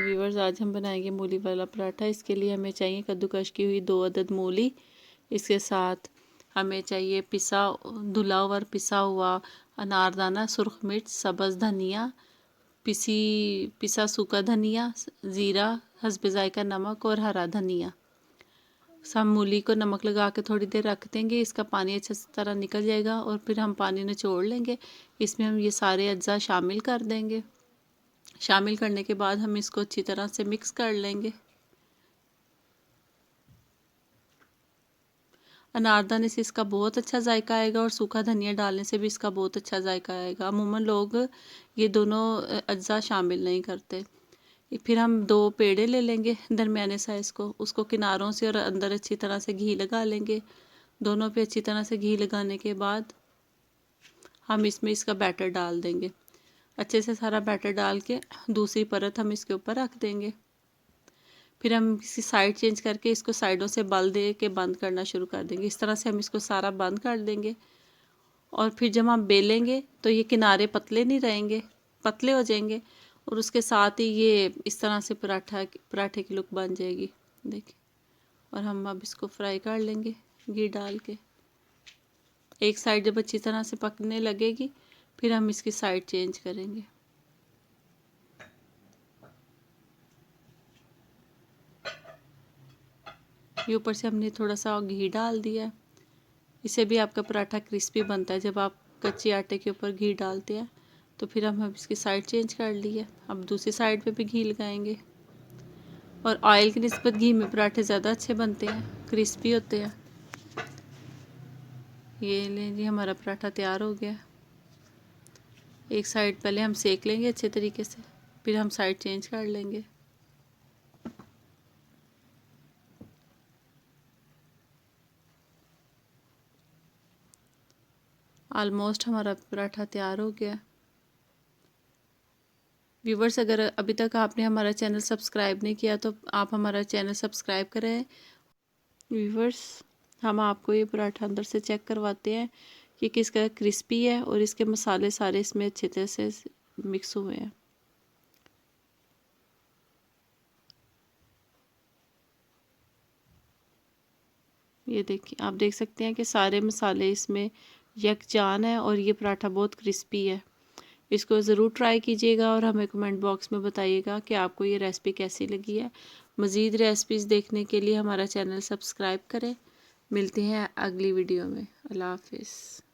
Viewers, आज हम बनाएंगे मूली वाला पराठा। इसके लिए हमें चाहिए कद्दूकश की हुई 2 अदद मूली। इसके साथ हमें चाहिए धुला हुआ और पिसा हुआ अनारदाना, सुर्ख मिर्च, सब्ज़ धनिया, पिसा सूखा धनिया, ज़ीरा, हस्बे ज़ायका नमक और हरा धनिया। हम मूली को नमक लगा के थोड़ी देर रख देंगे, इसका पानी अच्छी तरह निकल जाएगा और फिर हम पानी निचोड़ लेंगे। इसमें हम ये सारे अज्जा शामिल कर देंगे। शामिल करने के बाद हम इसको अच्छी तरह से मिक्स कर लेंगे। अनारदाने से इसका बहुत अच्छा जायका आएगा और सूखा धनिया डालने से भी इसका बहुत अच्छा जायका आएगा। अमूमन लोग ये दोनों अज्जा शामिल नहीं करते। फिर हम 2 पेड़े ले लेंगे दरमियाने साइज़ को, उसको किनारों से और अंदर अच्छी तरह से घी लगा लेंगे। दोनों पे अच्छी तरह से घी लगाने के बाद हम इसमें इसका बैटर डाल देंगे। अच्छे से सारा बैटर डाल के दूसरी परत हम इसके ऊपर रख देंगे। फिर हम इसकी साइड चेंज करके इसको साइडों से बल दे के बंद करना शुरू कर देंगे। इस तरह से हम इसको सारा बंद कर देंगे और फिर जब हम बेलेंगे तो ये किनारे पतले नहीं रहेंगे, पतले हो जाएंगे और उसके साथ ही ये इस तरह से पराठे की लुक बन जाएगी। देखिए, और हम अब इसको फ्राई कर लेंगे घी डाल के। एक साइड जब अच्छी तरह से पकने लगेगी फिर हम इसकी साइड चेंज करेंगे। ये ऊपर से हमने थोड़ा सा घी डाल दिया है, इससे भी आपका पराठा क्रिस्पी बनता है। जब आप कच्चे आटे के ऊपर घी डालते हैं तो फिर हम इसकी साइड चेंज कर ली है। अब दूसरी साइड पे भी घी लगाएंगे और ऑयल की निस्बत घी में पराठे ज़्यादा अच्छे बनते हैं, क्रिस्पी होते हैं। ये लीजिए, हमारा पराठा तैयार हो गया। एक साइड पहले हम सेक लेंगे अच्छे तरीके से, फिर हम साइड चेंज कर लेंगे। ऑलमोस्ट हमारा पराठा तैयार हो गया। व्यूवर्स, अगर अभी तक आपने हमारा चैनल सब्सक्राइब नहीं किया तो आप हमारा चैनल सब्सक्राइब करें। व्यूवर्स, हम आपको ये पराठा अंदर से चेक करवाते हैं कि किस तरह क्रिस्पी है और इसके मसाले सारे इसमें अच्छे तरह से मिक्स हुए हैं। ये देखिए, आप देख सकते हैं कि सारे मसाले इसमें यकजान है और ये पराठा बहुत क्रिस्पी है। इसको ज़रूर ट्राई कीजिएगा और हमें कमेंट बॉक्स में बताइएगा कि आपको ये रेसिपी कैसी लगी है। मज़ीद रेसिपीज़ देखने के लिए हमारा चैनल सब्सक्राइब करें। मिलते हैं अगली वीडियो में। अल्लाह हाफिज़।